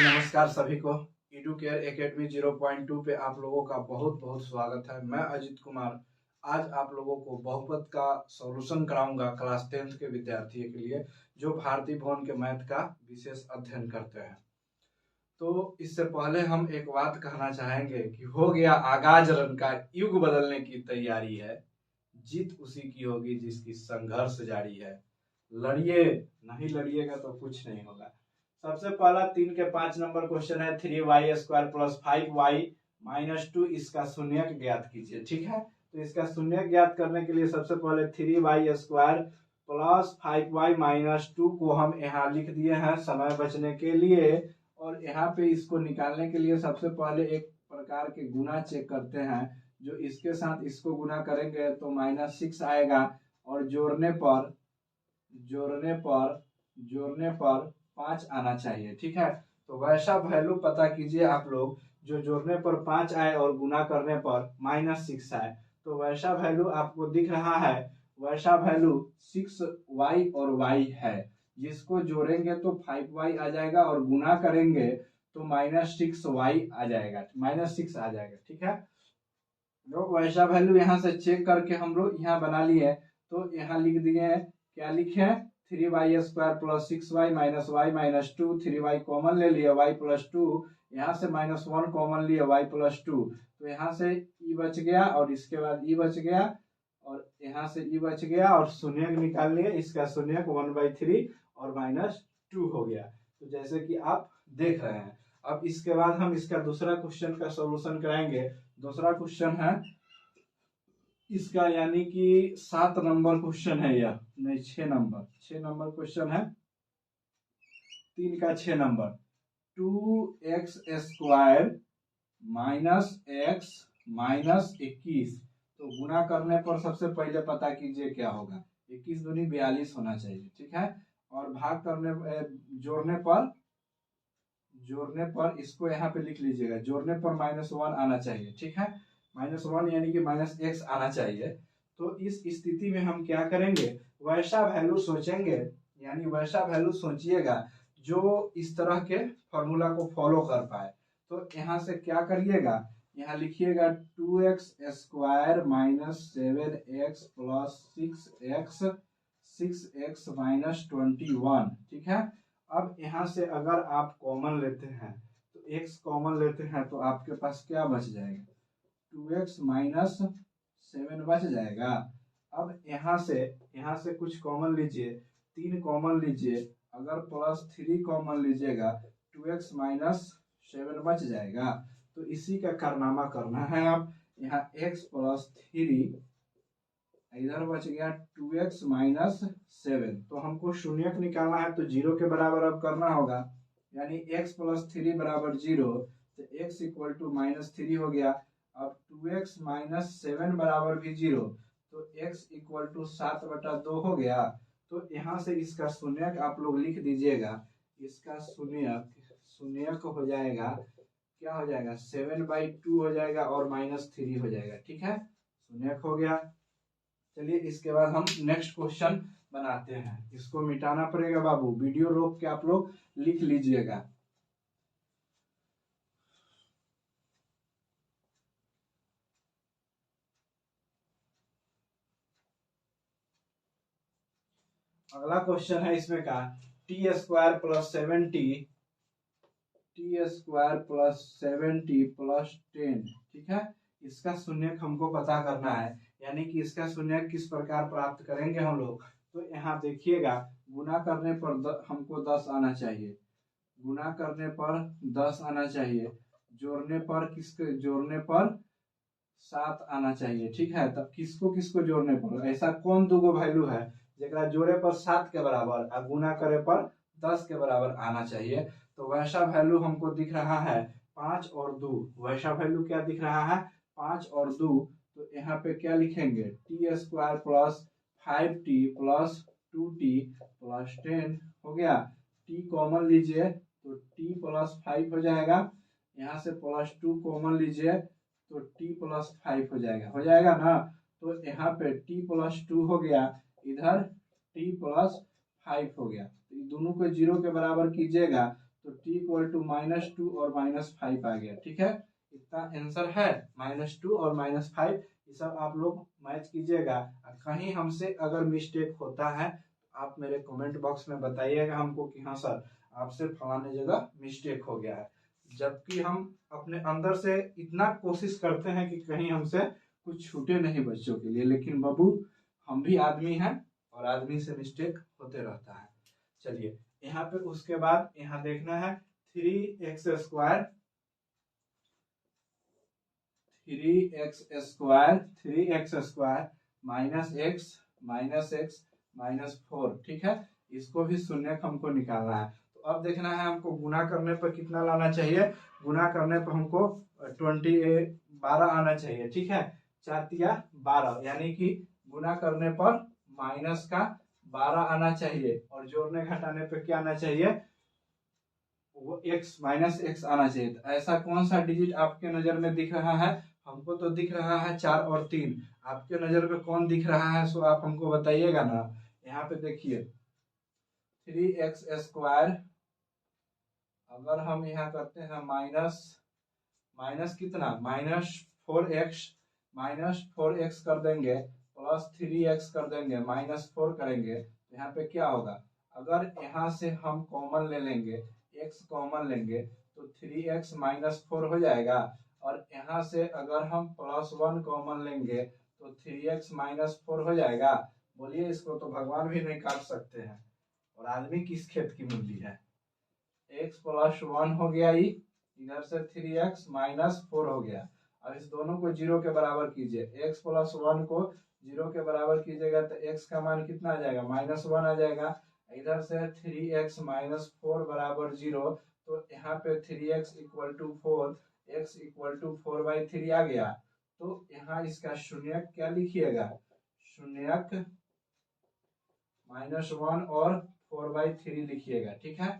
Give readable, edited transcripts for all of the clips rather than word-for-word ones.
नमस्कार सभी को। एडुकेयर एकेडमी 0.2 पे आप लोगों का बहुत बहुत स्वागत है। मैं अजित कुमार आज आप लोगों को बहुपद का सॉल्यूशन कराऊंगा क्लास 10th के विद्यार्थियों के लिए जो भारतीय भवन के मैथ का विशेष अध्ययन करते हैं। तो इससे पहले हम एक बात कहना चाहेंगे कि हो गया आगाज रन का, युग बदलने की तैयारी है, जीत उसी की होगी जिसकी संघर्ष जारी है। लड़िए, नहीं लड़िएगा तो कुछ नहीं होगा। सबसे पहला 3 के 5 नंबर क्वेश्चन है 3y² प्लस 5y माइनस 2, इसका शून्यक ज्ञात कीजिए। ठीक है, तो इसका शून्यक ज्ञात करने के लिए सबसे पहले 3y² प्लस 5y माइनस 2 को हम यहाँ लिख दिए हैं समय बचने के लिए। और यहाँ पे इसको निकालने के लिए सबसे पहले एक प्रकार के गुना चेक करते हैं। जो इसके साथ इसको गुना करेंगे तो -6 आएगा और जोड़ने पर 5 आना चाहिए। ठीक है, तो वैसा वैल्यू पता कीजिए आप लोग जो जोड़ने पर 5 आए और गुना करने पर -6 आए। तो वैसा वैल्यू आपको दिख रहा है, वैसा वैल्यू 6y और y है। जिसको जोड़ेंगे तो 5y आ जाएगा और गुना करेंगे तो -6y आ जाएगा, -6 आ जाएगा। ठीक है, तो वैसा वैल्यू यहाँ से चेक करके हम लोग यहाँ बना लिए। तो यहाँ लिख दिए, क्या लिखे, 3y² plus 6y minus y minus 2, 3y common ले लिए, y प्लस 2, यहाँ से -1 कॉमन लिए, y प्लस 2, तो यहाँ से e बच गया और इसके बाद e बच गया और यहाँ से e बच गया और शून्यक निकाल लिए। इसका शून्यक 1/3 और -2 हो गया। तो जैसे कि आप देख रहे हैं, अब इसके बाद हम इसका दूसरा क्वेश्चन का सॉल्यूशन कराएंगे। दूसरा क्वेश्चन है इसका, यानी कि 7 नंबर क्वेश्चन है, यह नहीं 6 नंबर क्वेश्चन है। 3 का 6 number, 2x² minus x minus 21। तो गुना करने पर सबसे पहले पता कीजिए क्या होगा, 21 दूनी 42 होना चाहिए। ठीक है, और भाग करने जोड़ने पर इसको यहाँ पे लिख लीजिएगा, जोड़ने पर -1 आना चाहिए। ठीक है, -1 यानी कि -x आना चाहिए। तो इस स्थिति में हम क्या करेंगे, वैसा वैल्यू सोचेंगे, यानी वैसा वैल्यू सोचिएगा जो इस तरह के फॉर्मूला को फॉलो कर पाए। तो यहाँ से क्या करिएगा, यहाँ लिखिएगा 2x² minus 7x plus 6x minus 21। ठीक है, अब यहाँ से अगर आप कॉमन लेते हैं तो x कॉमन लेते हैं तो आपके पास क्या बच जाएगा, 2x माइनस 7 बच जाएगा। अब यहाँ से कुछ कॉमन लीजिए, 3 कॉमन लीजिए, अगर +3 कॉमन लीजिएगा 2x माइनस 7 बच जाएगा। तो इसी का कारनामा करना है। आप यहाँ x प्लस 3, इधर बच गया 2x माइनस 7। तो हमको शून्यक निकालना है तो 0 के बराबर अब करना होगा, यानी x प्लस 3 बराबर 0, तो x इक्वल टू -3 हो गया। अब 2x माइनस 7 बराबर भी 0, तो x इक्वल टू 7/2 हो गया। तो यहाँ से इसका शून्यक आप लोग लिख दीजिएगा, इसका शून्यक हो जाएगा, क्या हो जाएगा, 7/2 हो जाएगा और -3 हो जाएगा। ठीक है, शून्यक हो गया। चलिए इसके बाद हम नेक्स्ट क्वेश्चन बनाते हैं। इसको मिटाना पड़ेगा बाबू, वीडियो रोक के आप लोग लिख लीजिएगा। अगला क्वेश्चन है इसमें का t² प्लस 70 प्लस 10। ठीक है, इसका शून्यक हमको पता करना है, यानी कि इसका शून्यक किस प्रकार प्राप्त करेंगे हम लोग। तो यहाँ देखिएगा, गुना करने पर हमको 10 आना चाहिए, गुना करने पर 10 आना चाहिए, जोड़ने पर 7 आना चाहिए। ठीक है, तब किसको जोड़ने पर, ऐसा कौन दूगो वैल्यू है जरा जोड़े पर 7 के बराबर और गुना करे पर 10 के बराबर आना चाहिए। तो वैसा वैल्यू हमको दिख रहा है 5 और 2। वैसा वैल्यू क्या दिख रहा है, 5 और 2। तो यहाँ पे क्या लिखेंगे, t² plus 5t plus 2t plus 10 हो गया। t कॉमन लीजिए तो t प्लस 5 हो जाएगा, यहाँ से +2 कॉमन लीजिए तो t प्लस 5 हो जाएगा ना। तो यहाँ पे t प्लस 2 हो गया, इधर t प्लस 5 हो गया। तो दोनों को 0 के बराबर कीजिएगा तो t इक्वल टू -2 और -5 आ गया। ठीक है, इतना आंसर है, -2 और -5। ये सब आप लोग मैच कीजिएगा। कहीं हमसे अगर मिस्टेक होता है तो आप मेरे कमेंट बॉक्स में बताइएगा हमको कि हाँ सर आपसे फलाने जगह मिस्टेक हो गया है। जबकि हम अपने अंदर से इतना कोशिश करते हैं कि कहीं हमसे कुछ छूटे नहीं बच्चों के लिए, लेकिन बाबू हम भी आदमी हैं और आदमी से मिस्टेक होते रहता है। चलिए यहाँ पे उसके बाद यहाँ देखना है 3x स्क्वायर -x -4। ठीक है, इसको भी शून्य हमको निकालना है। तो अब देखना है हमको गुना करने पर कितना लाना चाहिए। गुना करने पर हमको 12 आना चाहिए। ठीक है, 4 तिया 12, यानी कि गुना करने पर माइनस का 12 आना चाहिए और जोड़ने घटाने पर क्या आना चाहिए, वो x -x आना चाहिए। तो ऐसा कौन सा डिजिट आपके नजर में दिख रहा है? हमको तो दिख रहा है 4 और 3। आपके नजर में कौन दिख रहा है सो आप हमको बताइएगा ना। यहाँ पे देखिए 3x स्क्वायर, अगर हम यहाँ करते हैं माइनस कितना, -4x कर देंगे प्लस 3x कर देंगे -4 करेंगे तो यहाँ पे क्या होगा, अगर यहाँ से हम कॉमन ले लेंगे, x कॉमन लेंगे तो 3x -4 हो जाएगा। और यहाँ से अगर हम +1 कॉमन लेंगे तो 3x -4 हो जाएगा। बोलिए, इसको तो भगवान भी नहीं काट सकते हैं और आदमी किस खेत की मूली है। x +1 हो गया, इधर से 3x -4 हो गया। अब इस दोनों को 0 के बराबर कीजिए। x +1 को 0 के बराबर कीजिएगा तो x का मान कितना आ जाएगा, -1 आ जाएगा। इधर से 3x -4 बराबर 0, तो यहाँ पे 3x = 4, x = 4/3 आ गया। तो यहाँ इसका शून्यक क्या लिखिएगा, शून्यक -1 और 4/3 लिखिएगा। ठीक है,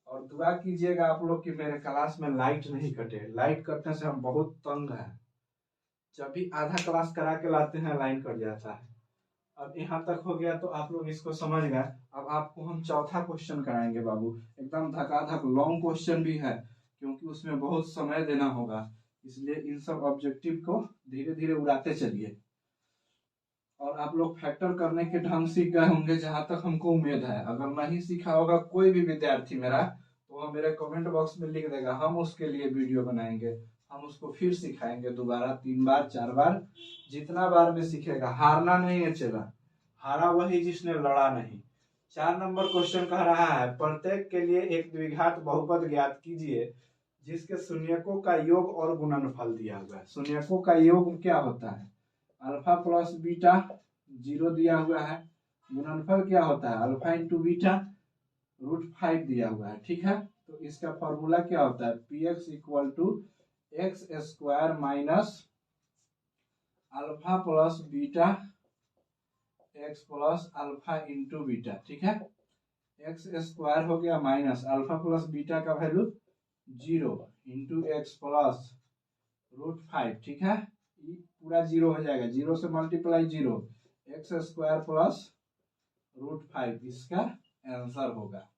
और दुआ कीजिएगा आप लोग कि मेरे क्लास में लाइट नहीं कटे। लाइट कटने से हम बहुत तंग हैं। जब भी आधा क्लास करा के लाते हैं लाइन कट जाता है। अब यहाँ तक हो गया तो आप लोग इसको समझ गए। अब आपको हम चौथा क्वेश्चन कराएंगे बाबू, एकदम धकाधक लॉन्ग क्वेश्चन भी है क्योंकि उसमें बहुत समय देना होगा, इसलिए इन सब ऑब्जेक्टिव को धीरे धीरे उड़ाते चलिए। और आप लोग फैक्टर करने के ढंग सीख गए होंगे जहां तक हमको उम्मीद है। अगर नहीं सीखा होगा कोई भी विद्यार्थी मेरा, तो वह मेरे कमेंट बॉक्स में लिख देगा, हम उसके लिए वीडियो बनाएंगे, हम उसको फिर सिखाएंगे दोबारा 3 बार 4 बार, जितना बार में सीखेगा। हारना नहीं है चला, हारा वही जिसने लड़ा नहीं। 4 नंबर क्वेश्चन कह रहा है, प्रत्येक के लिए एक द्विघात बहुपद ज्ञात कीजिए जिसके शून्यकों का योग और गुणनफल दिया हुआ है। शून्यकों का योग क्या होता है, अल्फा प्लस बीटा 0 दिया हुआ है। गुणनफल क्या होता है, अल्फा इंटू बीटा √5 दिया हुआ है। ठीक है, तो इसका फॉर्मूला क्या होता है, px = x² minus alpha plus beta x plus alpha into beta. ठीक है, x² हो गया माइनस अल्फा प्लस बीटा का वैल्यू 0 इंटू x प्लस √5। ठीक है, पूरा 0 हो जाएगा, 0 से मल्टीप्लाई 0, x² प्लस √5 इसका आंसर होगा।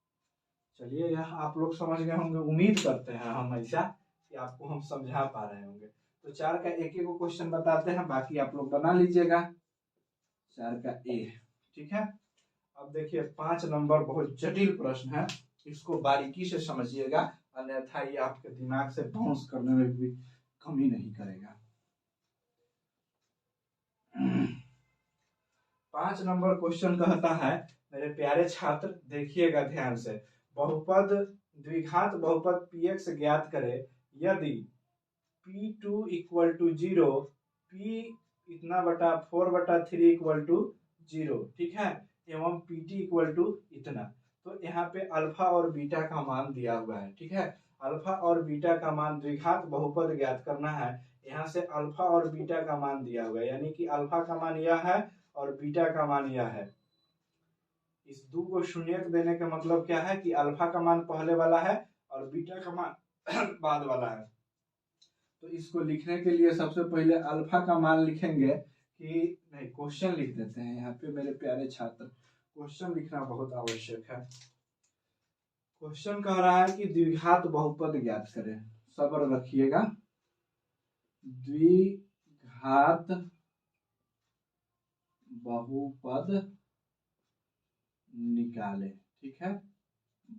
चलिए, यह आप लोग समझ गए होंगे, उम्मीद करते हैं हम ऐसा कि आपको हम समझा पा रहे होंगे। तो 4 का एक एक क्वेश्चन बताते हैं, बाकी आप लोग बना लीजिएगा। 4 का ए। ठीक है, अब देखिए 5 नंबर बहुत जटिल प्रश्न है, इसको बारीकी से समझिएगा, अन्यथा ये आपके दिमाग से बाउंस करने में भी कमी नहीं करेगा। 5 नंबर क्वेश्चन कहता है, मेरे प्यारे छात्र देखिएगा ध्यान से, बहुपद द्विघात बहुपद px ज्ञात करे यदि p2 = 0, p इतना बटा 4/3 = 0। ठीक है, एवं pt = इतना। तो यहाँ पे अल्फा और बीटा का मान दिया हुआ है। ठीक है, अल्फा और बीटा का मान द्विघात बहुपद ज्ञात करना है। यहाँ से अल्फा और बीटा का मान दिया हुआ है, यानी कि अल्फा का मान यह है और बीटा का मान यह है। इस 2 को शून्यक देने का मतलब क्या है कि अल्फा का मान पहले वाला है और बीटा का मान बाद वाला है। तो इसको लिखने के लिए सबसे पहले अल्फा का मान लिखेंगे कि नहीं, क्वेश्चन लिख देते हैं यहाँ पे मेरे प्यारे छात्र, क्वेश्चन लिखना बहुत आवश्यक है। क्वेश्चन कह रहा है कि द्विघात बहुपद ज्ञात करें। सब्र रखिएगा। द्विघात बहुपद निकाले, ठीक है,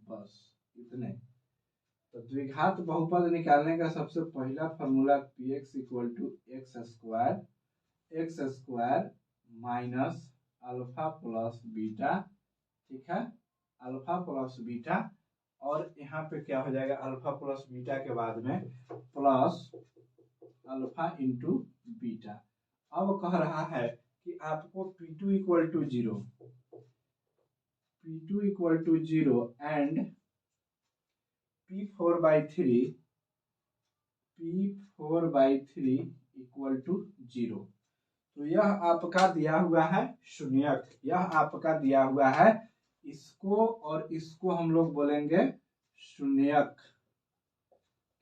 बस इतने। तो द्विघात बहुपद निकालने का सबसे पहला formula px equal to x square minus alpha plus beta, ठीक है, अल्फा प्लस बीटा। और यहाँ पे क्या हो जाएगा, अल्फा प्लस बीटा के बाद में प्लस अल्फा इंटू बीटा। अब कह रहा है कि आपको P2 equal to 0, P2 equal to 0 and P4/3 equal to 0। तो यह आपका दिया हुआ है शून्यक, यह आपका दिया हुआ है। इसको और इसको हम लोग बोलेंगे शून्यक।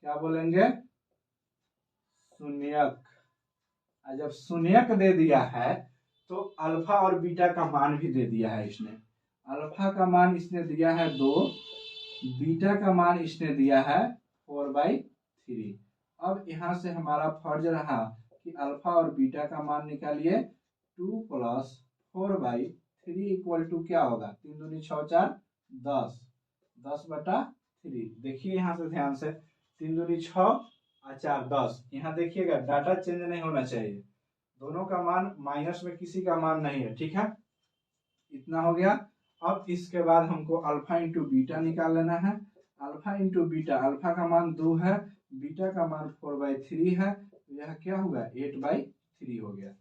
क्या बोलेंगे, शून्यक। जब शून्यक दे दिया है तो अल्फा और बीटा का मान भी दे दिया है इसने। अल्फा का मान इसने दिया है 2, बीटा का मान इसने दिया है 4/3। अब यहाँ से हमारा फर्ज रहा कि अल्फा और बीटा का मान निकालिए। 2 + 4/3 इक्वल टू क्या होगा, 3 दूनी 6 4 10, 10/3। देखिए यहाँ से ध्यान से, 3 दूनी 6 और 4 10। यहाँ देखिएगा डाटा चेंज नहीं होना चाहिए, दोनों का मान माइनस में किसी का मान नहीं है, ठीक है। इतना हो गया। अब इसके बाद हमको अल्फा इंटू बीटा निकाल लेना है। अल्फा इंटू बीटा, अल्फा का मान 2 है, बीटा का मान 4/3 है, तो यह क्या हुआ, 8/3 हो गया।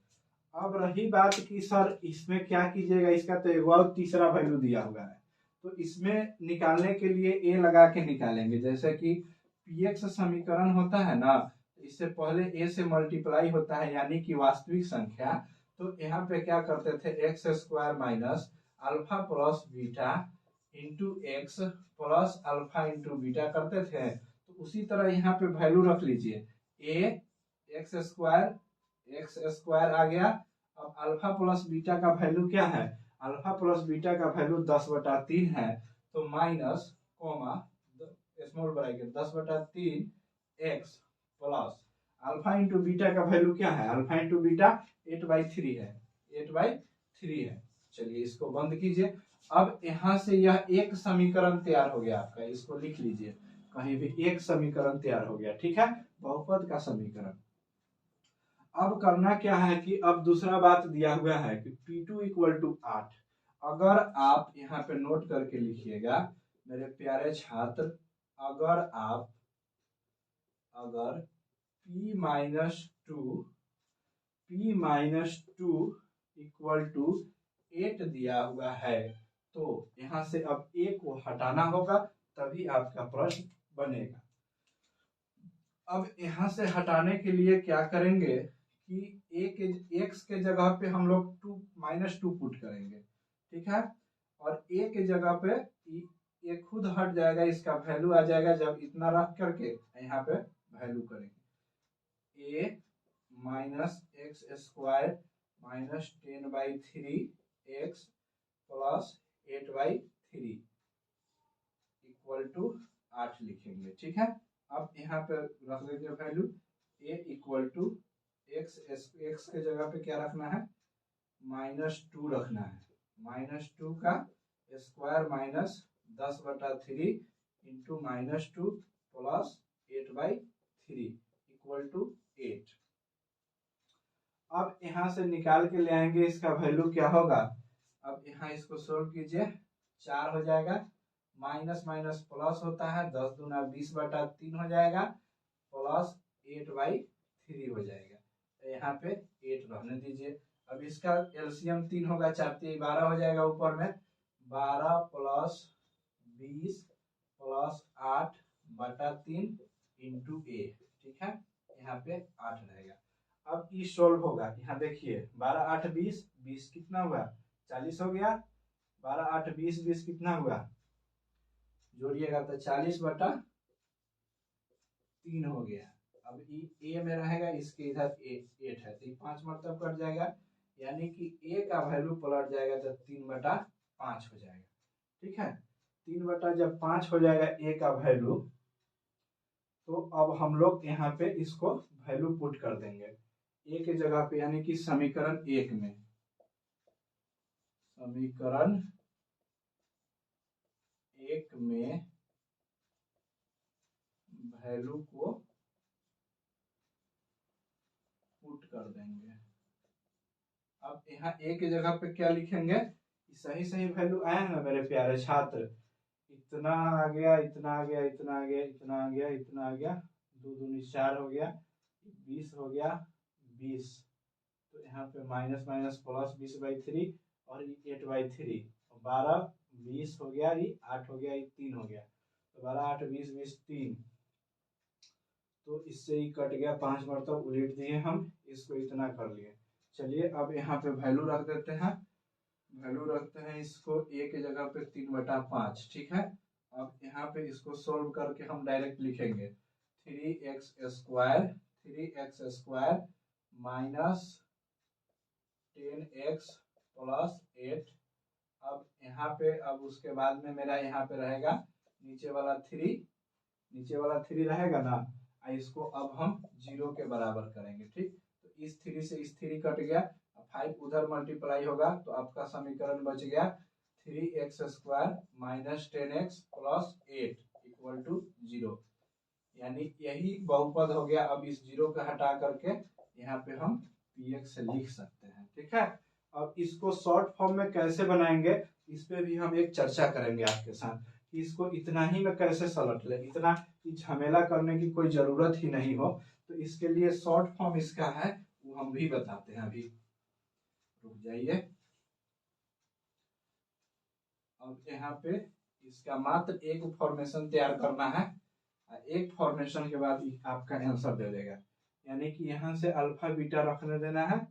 अब रही बात कि सर इसमें क्या कीजिएगा, इसका तो एक और तीसरा वैल्यू दिया हुआ है, तो इसमें निकालने के लिए ए लगा के निकालेंगे। जैसे कि px समीकरण होता है ना, इससे पहले ए से मल्टीप्लाई होता है यानी कि वास्तविक संख्या। तो यहाँ पे क्या करते थे, x square minus alpha plus beta into x plus alpha into beta करते थे। तो उसी तरह यहाँ पे वैल्यू रख लीजिए, ए एक्स स्क्वायर आ गया। अब अल्फा प्लस बीटा का वैल्यू क्या है, अल्फा प्लस बीटा का वैल्यू 10/3 है, तो minus comma small bracket 10/3 x plus alpha into beta का वैल्यू क्या है, अल्फा इंटू बीटा 8/3 है, 8/3 है। चलिए इसको बंद कीजिए। अब यहाँ से यह एक समीकरण तैयार हो गया आपका, इसको लिख लीजिए कहीं भी, एक समीकरण तैयार हो गया, ठीक है, बहुपद का समीकरण। अब करना क्या है कि अब दूसरा बात दिया हुआ है कि P2 इक्वल टू 8। अगर आप यहाँ पे नोट करके लिखिएगा मेरे प्यारे छात्र, अगर P-2 इक्वल टू 8 दिया हुआ है, तो यहाँ से अब a को हटाना होगा, तभी आपका प्रश्न बनेगा। अब यहाँ से हटाने के लिए क्या करेंगे कि x के जगह पे हम लोग -2 पुट करेंगे, ठीक है, और a के जगह पे ये खुद हट जाएगा, इसका वैल्यू आ जाएगा। जब इतना रख करके यहाँ पे वैल्यू करेंगे, a -x square -10/3 x plus 8/3 equal to 8 लिखेंगे, ठीक है। अब यहाँ पे रख देंगे value, a equal to x के जगह पे क्या रखना है, -2 रखना है, -2 का square minus 10/3 into -2 plus 8/3 equal to 8। अब यहाँ से निकाल के ले आएंगे, इसका वैल्यू क्या होगा। अब यहाँ इसको सोल्व कीजिए, 4 हो जाएगा, माइनस माइनस प्लस होता है, 10 दूना 20/3 हो जाएगा, प्लस 8/3 हो जाएगा। तो यहाँ पे 8 रहने दीजिए। अब इसका एलसीएम 3 होगा, 4 × 12 हो जाएगा, ऊपर में 12 + 20 + 8/3 इंटू a, ठीक है, यहाँ पे 8 रहेगा। अब ई सोल्व होगा, यहाँ देखिए 12 8 20, 20 कितना हुआ, 40 हो गया, 12 8 20, 20 कितना हुआ, जोड़िएगा तो 40/3 हो गया। अब ए में रहेगा, इसके इधर 8 है, तो 5 मतलब कट जाएगा, यानी कि ए का वैल्यू पलट जाएगा तो 3/5 हो जाएगा, ठीक है। 3/5 हो जाएगा ए का वैल्यू, तो अब हम लोग यहाँ पे इसको वैल्यू पुट कर देंगे ए के जगह पे, यानी कि समीकरण 1 में, समीकरण 1 में वैल्यू को पुट कर देंगे। अब यहाँ ए के जगह पे क्या लिखेंगे, सही सही वैल्यू आया ना मेरे प्यारे छात्र, इतना आ गया, इतना आ गया, इतना आ गया, इतना आ गया, इतना आ गया, 2 दूनी 4 हो गया, 20 हो गया, 20, तो यहाँ पे माइनस माइनस प्लस 20/3 और 8/3, 12 20 हो गया, ये 8 हो गया, ये 3 हो गया, तो 12 8 20 20 3, तो इससे ही कट गया, 5 मरतब उलट दिए हम इसको, इतना कर लिए। चलिए अब यहाँ पे वैल्यू रख देते हैं, वैल्यू रखते हैं इसको ए के जगह पे 3/5, ठीक है। अब यहाँ पे इसको सोल्व करके हम डायरेक्ट लिखेंगे 3x² माइनस 10x प्लस 8। अब यहाँ पे, अब उसके बाद में मेरा यहाँ पे रहेगा नीचे वाला 3 रहेगा ना, इसको अब हम 0 के बराबर करेंगे, ठीक। तो इस 3 से इस 3 कट गया, 5 उधर मल्टीप्लाई होगा, तो आपका समीकरण बच गया 3x² minus 10x plus 8 equal to 0, यानी यही बहुपद हो गया। अब इस 0 का हटा करके यहाँ पे हम px लिख सकते हैं, ठीक है। अब इसको शॉर्ट फॉर्म में कैसे बनाएंगे, इस पे भी हम एक चर्चा करेंगे आपके साथ, कि इसको इतना ही में कैसे सलट ले, इतना झमेला करने की कोई जरूरत ही नहीं हो। तो इसके लिए शॉर्ट फॉर्म इसका है, वो हम भी बताते हैं, अभी रुक जाइए। अब यहाँ पे इसका मात्र एक फॉर्मेशन तैयार करना है, एक फॉर्मेशन के बाद आपका आंसर दे देगा, यानी कि यहाँ से अल्फा बीटा रखने देना है,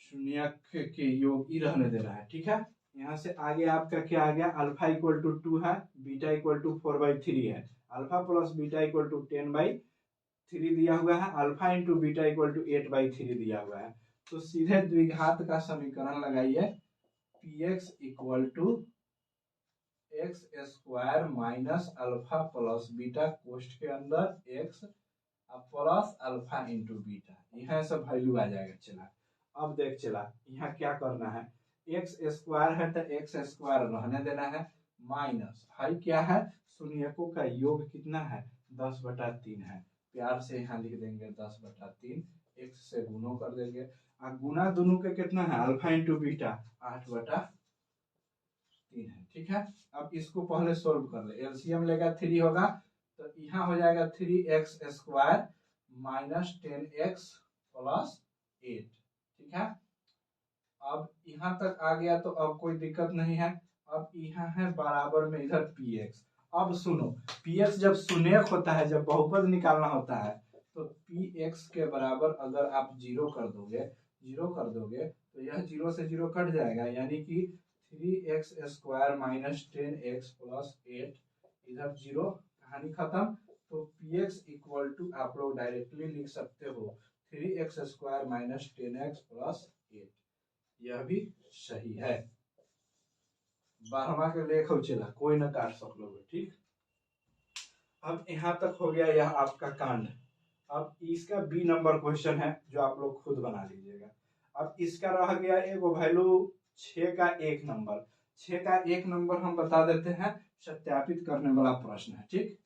शून्यक के योग ही रहने देना है, ठीक है। यहाँ से आगे आपका क्या आ गया, अल्फा इक्वल टू 2 है, बीटा इक्वल टू 4/3 है, alpha plus beta equal to 10/3 दिया हुआ है, alpha into beta equal to 8/3 दिया हुआ है। तो सीधे द्विघात का समीकरण लगाइए, px equal to x² minus alpha plus beta कोष्ठ के अंदर x plus alpha into beta, यहाँ सब वैल्यू आ जाएगा। चला अब देख, चला यहाँ क्या करना है, x² है तो x² रहने देना है, माइनस हाई क्या है, शून्यकों का योग कितना है, 10/3 है, प्यार से यहाँ लिख देंगे 10/3, x से गुणों कर देंगे, और गुना दोनों के कितना है, अल्फा इंटू बीटा 8/3 है, ठीक है। अब इसको पहले सोल्व कर ले, एलसीएम लेगा 3 होगा, तो यहाँ हो जाएगा 3x² माइनस 10x प्लस 8, ठीक है। अब यहाँ तक आ गया तो अब कोई दिक्कत नहीं है। अब यहाँ है बराबर में इधर px। अब सुनो, px जब शून्यक होता है, जब बहुपद निकालना होता है, तो px के बराबर अगर आप 0 कर दोगे तो यह 0 से 0 कट जाएगा, यानी कि 3x² माइनस 10x प्लस 8, इधर 0, कहानी खत्म। तो px इक्वल टू आप लोग डायरेक्टली लिख सकते हो 3x² माइनस 10x प्लस 8, यह भी सही है। 12वां के लेख चला, कोई न काट सक लोगे, ठीक। अब यहाँ तक हो गया यह आपका कांड। अब इसका बी नंबर क्वेश्चन है, जो आप लोग खुद बना लीजिएगा। अब इसका रह गया एगो वैल्यू 6 का 1 नंबर, 6 का 1 नंबर हम बता देते हैं, सत्यापित करने वाला प्रश्न है, ठीक।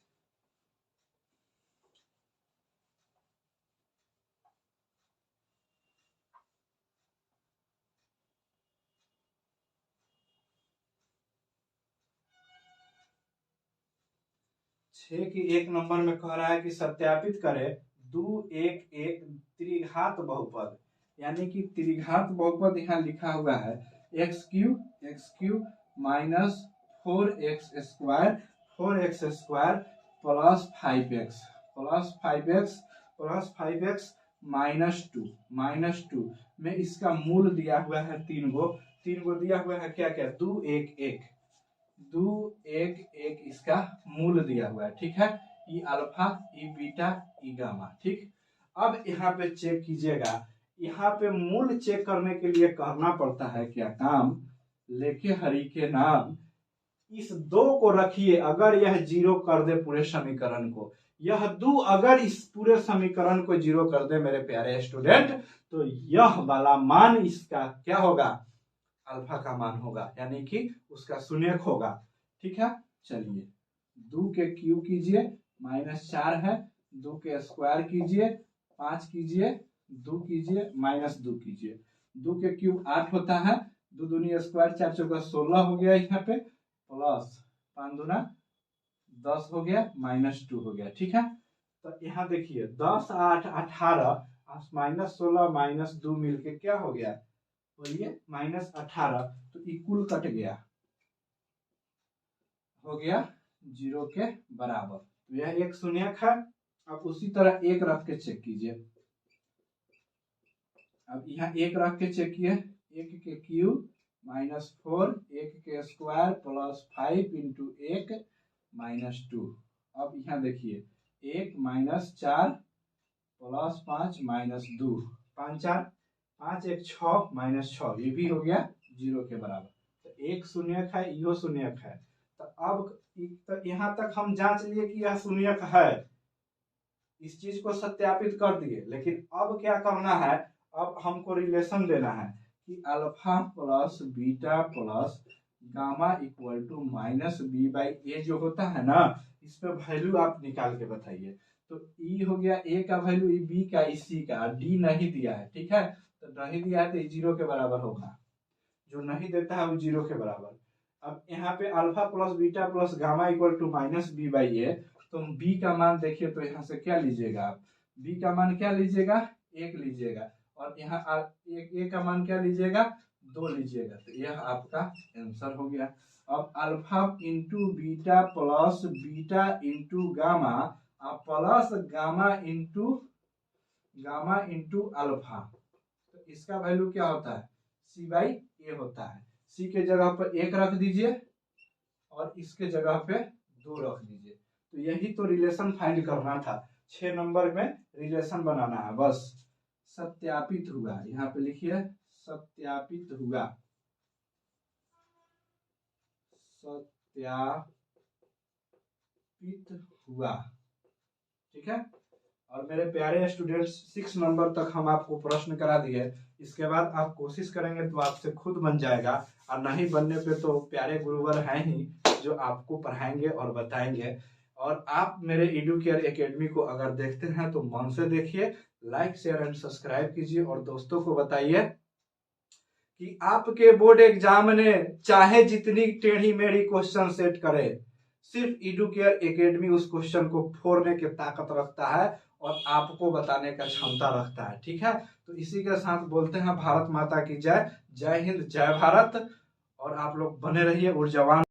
छह की 1 नंबर में कह रहा है कि सत्यापित करे 2 1 1 त्रिघात बहुपद, यानी कि त्रिघात बहुपद यहाँ लिखा हुआ है x³ minus 4x² plus 5x minus 2 में इसका मूल दिया हुआ है 3 गो दिया हुआ है, क्या क्या, 2 1 1 इसका मूल दिया हुआ है, ठीक है। ई अल्फा, ई बीटा, ई गामा, ठीक। अब यहाँ पे चेक कीजिएगा, यहाँ पे मूल चेक करने के लिए करना पड़ता है क्या काम, लेके हरि के नाम इस 2 को रखिए, अगर यह 0 कर दे पूरे समीकरण को, यह 2 अगर इस पूरे समीकरण को 0 कर दे मेरे प्यारे स्टूडेंट, तो यह वाला मान इसका क्या होगा, अल्फा का मान होगा, यानी कि उसका शून्यक होगा। ठीक है, चलिए 2 के क्यूब कीजिए -4 है, 2 के स्क्वायर कीजिए 5 कीजिए, 2 कीजिए -2 कीजिए, 2 के क्यूब 8 होता है, 2 दूनी स्क्वायर 4 चौका 16 हो गया यहाँ पे, प्लस 5 दूना 10 हो गया, -2 हो गया। ठीक है, तो यहाँ देखिए 10 8 18 -16 -2 मिलके क्या हो गया, बोलिए -18, तो इक्वल कट गया, हो गया 0 के बराबर। तो यह एक शून्यक है। अब उसी तरह एक रख के चेक कीजिए, अब यहाँ एक रख के चेक किए, 1 के क्यूब -4, 1 के स्क्वायर प्लस 5 इंटू 1 -2। अब यहाँ देखिए 1 -4 प्लस 5 -2, 5 4 5 1 6 -6, ये भी हो गया 0 के बराबर। तो एक शून्यक है, यो शून्यक है। तो अब तो यहाँ तक हम जांच लिए कि यह शून्यक है, इस चीज को सत्यापित कर दिए, लेकिन अब क्या करना है, अब हमको रिलेशन देना है कि alpha plus beta plus gamma equal to -b/a जो होता है ना, इस पे वैल्यू आप निकाल के बताइए। तो ई हो गया ए का वैल्यू, ई बी का, ई सी का, डी नहीं दिया है। ठीक है, तो नहीं दिया है तो 0 के बराबर होगा, जो नहीं देता है वो 0 के बराबर। अब यहाँ पे alpha plus beta plus gamma equal to -b/a, तो b का मान देखिए, तो यहाँ से क्या लीजिएगा आप, b का मान क्या लीजिएगा, 1 लीजिएगा, और यहाँ a का मान क्या लीजिएगा, 2 लीजिएगा। तो यह आपका आंसर हो गया। अब alpha into beta plus beta into gamma plus gamma into alpha, तो इसका वैल्यू क्या होता है, c/a होता है। c के जगह पर 1 रख दीजिए और इसके जगह पे 2 रख दीजिए। तो यही तो रिलेशन फाइंड करना था, 6 नंबर में रिलेशन बनाना है बस। सत्यापित हुआ, यहाँ पे लिखिए सत्यापित हुआ, सत्यापित हुआ। ठीक है, और मेरे प्यारे स्टूडेंट्स 6 नंबर तक हम आपको प्रश्न करा दिए, इसके बाद आप कोशिश करेंगे तो आपसे खुद बन जाएगा, और नहीं बनने पे तो प्यारे गुरुवर हैं ही जो आपको पढ़ाएंगे और बताएंगे। और आप मेरे एडुकेयर एकेडमी को अगर देखते हैं तो मन से देखिए, लाइक शेयर एंड सब्सक्राइब कीजिए, और दोस्तों को बताइए कि आपके बोर्ड एग्जाम ने चाहे जितनी टेढ़ी मेढ़ी क्वेश्चन सेट करे, सिर्फ एडुकेयर एकेडमी उस क्वेश्चन को फोड़ने की ताकत रखता है और आपको बताने का क्षमता रखता है। ठीक है, तो इसी के साथ बोलते हैं भारत माता की जय, जय हिंद, जय भारत, और आप लोग बने रहिए ऊर्जावान।